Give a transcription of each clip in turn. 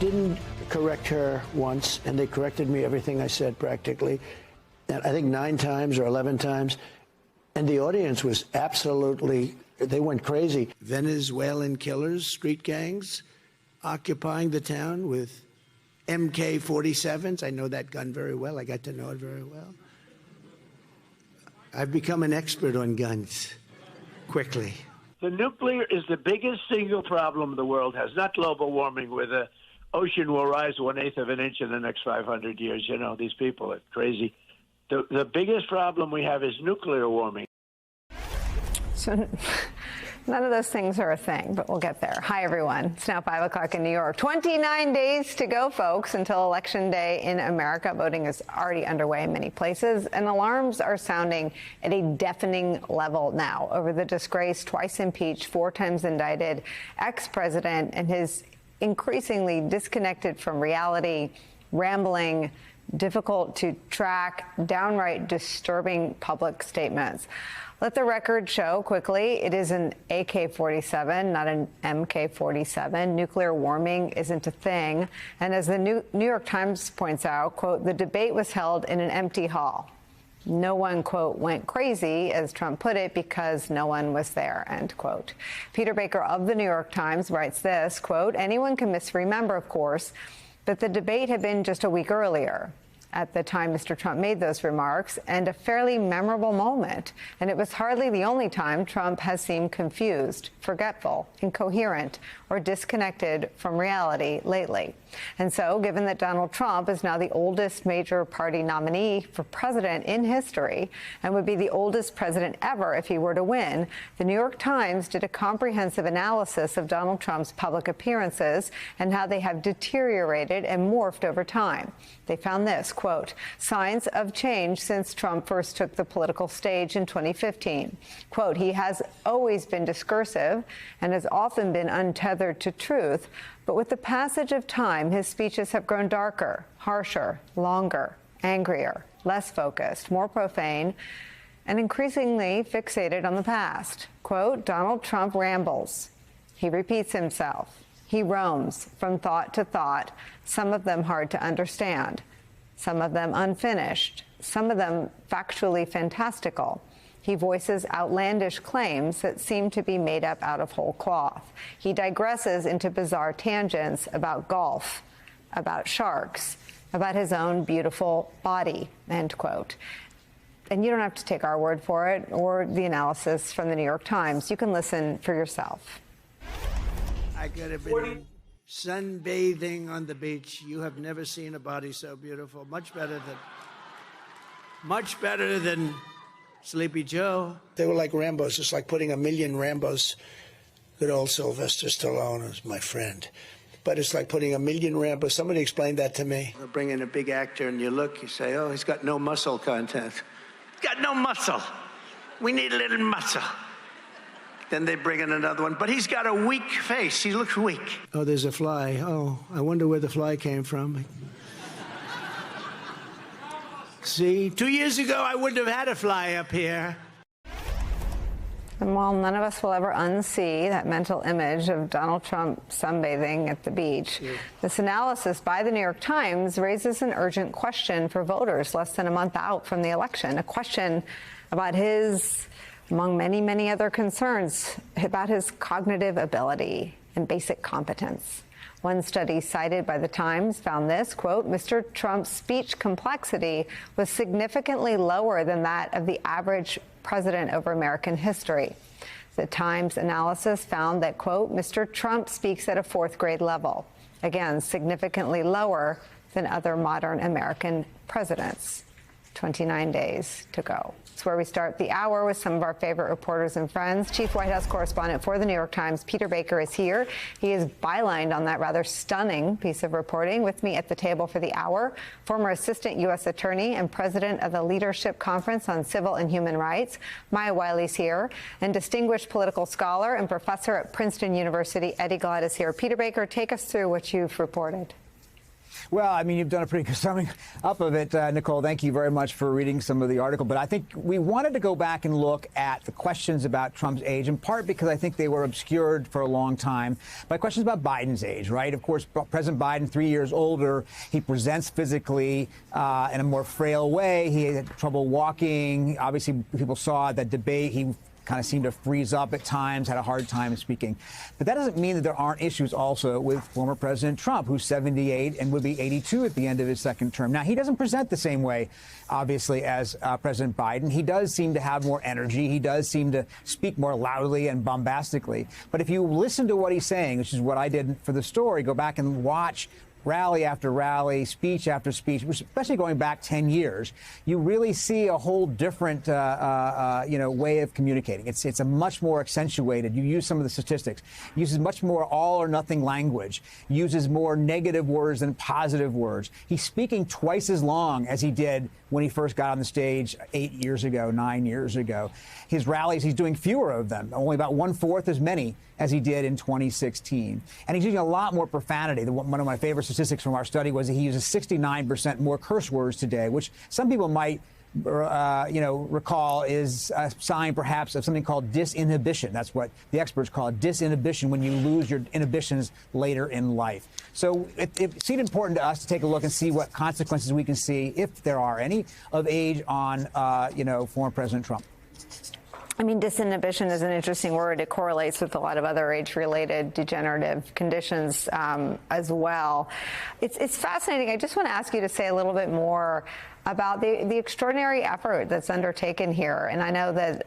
Didn't correct her once, and they corrected me everything I said practically. And I think 9 times or 11 times. And the audience was absolutely, they went crazy. Venezuelan killers, street gangs, occupying the town with MK-47s. I know that gun very well. I got to know it very well. I've become an expert on guns quickly. The nuclear is the biggest single problem the world has, not global warming, where the ocean will rise 1/8 of an inch in the next 500 years. You know, these people are crazy. The biggest problem we have is nuclear warming. So none of those things are a thing, but we'll get there. Hi, everyone. It's now 5 o'clock in New York. 29 days to go, folks, until Election Day in America. Voting is already underway in many places, and alarms are sounding at a deafening level now over the disgraced, twice impeached, 4 times indicted ex-president and his increasingly disconnected from reality, rambling, difficult to track, downright disturbing public statements. Let the record show quickly it is an AK-47, not an MK-47. Nuclear warming isn't a thing. And as the New York Times points out, quote, the debate was held in an empty hall. No one, quote, went crazy, as Trump put it, because no one was there, end quote. Peter Baker of the New York Times writes this, quote, anyone can misremember, of course, but the debate had been just a week earlier at the time Mr. Trump made those remarks, and a fairly memorable moment. And it was hardly the only time Trump has seemed confused, forgetful, incoherent, or disconnected from reality lately. And so, given that Donald Trump is now the oldest major party nominee for president in history and would be the oldest president ever if he were to win, the New York Times did a comprehensive analysis of Donald Trump's public appearances and how they have deteriorated and morphed over time. They found this, quote, signs of change since Trump first took the political stage in 2015. Quote, he has always been discursive and has often been untethered to truth, but with the passage of time, his speeches have grown darker, harsher, longer, angrier, less focused, more profane, and increasingly fixated on the past. Quote, Donald Trump rambles. He repeats himself. He roams from thought to thought, some of them hard to understand, some of them unfinished, some of them factually fantastical. He voices outlandish claims that seem to be made up out of whole cloth. He digresses into bizarre tangents about golf, about sharks, about his own beautiful body, end quote. And you don't have to take our word for it or the analysis from the New York Times. You can listen for yourself. I could have been sunbathing on the beach. You have never seen a body so beautiful. Much better than Sleepy Joe. They were like Rambos, just like putting a million Rambos. Good old Sylvester Stallone is my friend. But it's like putting a million Rambos. Somebody explained that to me. They'll bring in a big actor and you look, you say, oh, he's got no muscle content. He's got no muscle. We need a little muscle. Then they bring in another one, but he's got a weak face. He looks weak. Oh, there's a fly. Oh, I wonder where the fly came from. See, 2 years ago, I wouldn't have had a fly up here. And while none of us will ever unsee that mental image of Donald Trump sunbathing at the beach, this analysis by the New York Times raises an urgent question for voters less than a month out from the election, a question about his, among many, many other concerns, about his cognitive ability and basic competence. One study cited by the Times found this, quote, Mr. Trump's speech complexity was significantly lower than that of the average president over American history. The Times analysis found that, quote, Mr. Trump speaks at a 4th grade level. Again, significantly lower than other modern American presidents. 29 days to go. It's where we start the hour with some of our favorite reporters and friends. Chief White House correspondent for the New York Times, Peter Baker, is here. He is bylined on that rather stunning piece of reporting. With me at the table for the hour, former Assistant U.S. Attorney and President of the Leadership Conference on Civil and Human Rights, Maya Wiley's here, and distinguished political scholar and professor at Princeton University, Eddie Glaude, is here. Peter Baker, take us through what you've reported. Well, I mean, you've done a pretty good summing up of it, Nicole. Thank you very much for reading some of the article. But I think we wanted to go back and look at the questions about Trump's age, in part because I think they were obscured for a long time by questions about Biden's age, right? Of course, President Biden, 3 years older, he presents physically in a more frail way. He had trouble walking. Obviously, people saw that debate. He kind of seemed to freeze up at times, had a hard time speaking. But that doesn't mean that there aren't issues also with former President Trump, who's 78 and would be 82 at the end of his second term. Now, he doesn't present the same way, obviously, as President Biden. He does seem to have more energy. He does seem to speak more loudly and bombastically. But if you listen to what he's saying, which is what I did for the story, go back and watch rally after rally, speech after speech, especially going back 10 years, you really see a whole different, way of communicating. It's a much more accentuated. You use some of the statistics. Uses much more all or nothing language. Uses more negative words than positive words. He's speaking twice as long as he did when he first got on the stage 8 years ago, 9 years ago. His rallies, he's doing fewer of them, only about 1/4 as many as he did in 2016. And he's using a lot more profanity. One of my favorite statistics from our study was that he uses 69% more curse words today, which some people might recall is a sign perhaps of something called disinhibition. That's what the experts call it, disinhibition, when you lose your inhibitions later in life. So it seemed important to us to take a look and see what consequences we can see, if there are any, of age on, former President Trump. I mean, disinhibition is an interesting word. It correlates with a lot of other age-related degenerative conditions as well. It's fascinating. I just want to ask you to say a little bit more about the extraordinary effort that's undertaken here. And I know that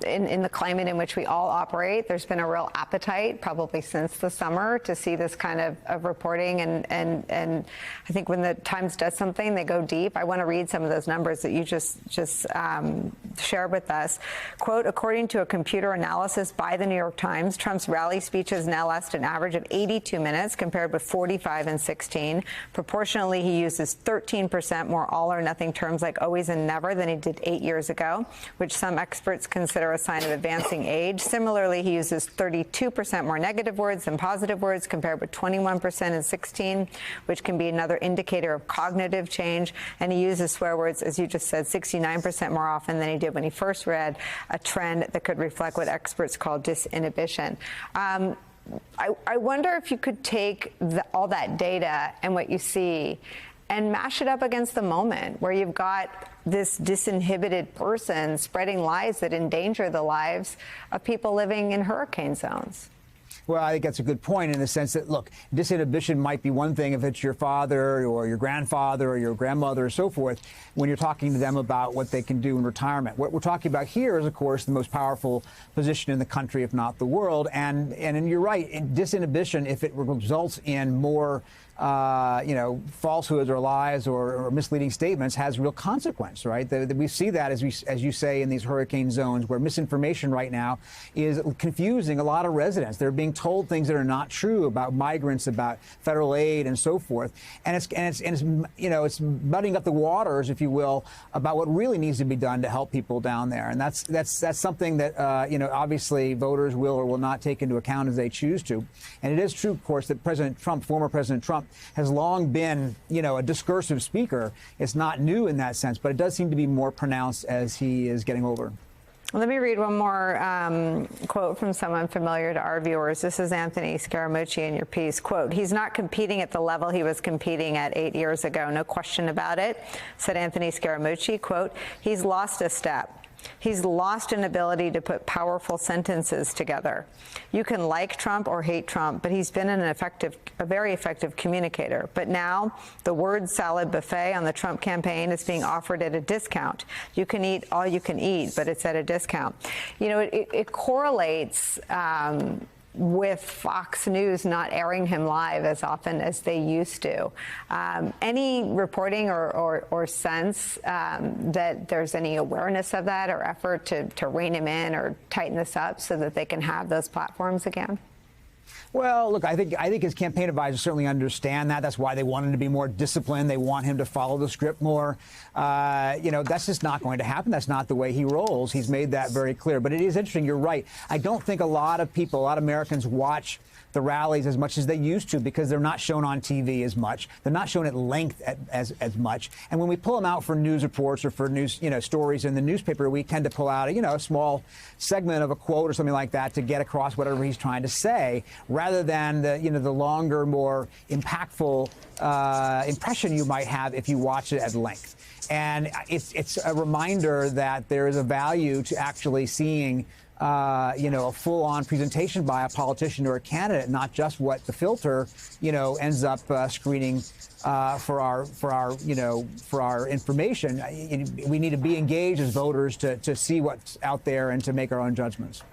in the climate in which we all operate, there's been a real appetite, probably since the summer, to see this kind of reporting. And I think when the Times does something, they go deep. I want to read some of those numbers that you just shared with us. Quote, according to a computer analysis by the New York Times, Trump's rally speeches now last an average of 82 minutes compared with 45 and 16. Proportionally, he uses 13% more all or nothing terms like always and never than he did 8 years ago, which some experts consider a sign of advancing age. Similarly, he uses 32% more negative words than positive words compared with 21% in 16, which can be another indicator of cognitive change. And he uses swear words, as you just said, 69% more often than he did when he first read, a trend that could reflect what experts call disinhibition. I wonder if you could take all that data and what you see and mash it up against the moment where you've got this disinhibited person spreading lies that endanger the lives of people living in hurricane zones. Well, I think that's a good point in the sense that, look, disinhibition might be one thing if it's your father or your grandfather or your grandmother or so forth, when you're talking to them about what they can do in retirement. What we're talking about here is, of course, the most powerful position in the country, if not the world. And you're right, disinhibition, if it results in more falsehoods or lies or misleading statements, has real consequence, right? We see that, as you say, in these hurricane zones where misinformation right now is confusing a lot of residents. They're being told things that are not true about migrants, about federal aid, and so forth. And it's muddying up the waters, if you will, about what really needs to be done to help people down there. And that's something that obviously voters will or will not take into account as they choose to. And it is true, of course, that former President Trump, has long been, a discursive speaker. It's not new in that sense, but it does seem to be more pronounced as he is getting older. Let me read one more quote from someone familiar to our viewers. This is Anthony Scaramucci in your piece. Quote, he's not competing at the level he was competing at 8 years ago. No question about it, said Anthony Scaramucci. Quote, he's lost a step. He's lost an ability to put powerful sentences together. You can like Trump or hate Trump, but he's been a very effective communicator. But now the word salad buffet on the Trump campaign is being offered at a discount. You can eat all you can eat, but it's at a discount. It correlates with Fox News not airing him live as often as they used to. Any reporting or sense that there's any awareness of that or effort to rein him in or tighten this up so that they can have those platforms again? Well, look, I think his campaign advisors certainly understand that. That's why they want him to be more disciplined. They want him to follow the script more. That's just not going to happen. That's not the way he rolls. He's made that very clear. But it is interesting. You're right. I don't think a lot of people, a lot of Americans watch the rallies as much as they used to because they're not shown on TV as much. They're not shown at length as much. And when we pull them out for news reports or for news, stories in the newspaper, we tend to pull out a small segment of a quote or something like that to get across whatever he's trying to say, rather than the longer, more impactful impression you might have if you watch it at length. And it's a reminder that there is a value to actually seeing a full-on presentation by a politician or a candidate, not just what the filter ends up screening for our information. We need to be engaged as voters to see what's out there and to make our own judgments.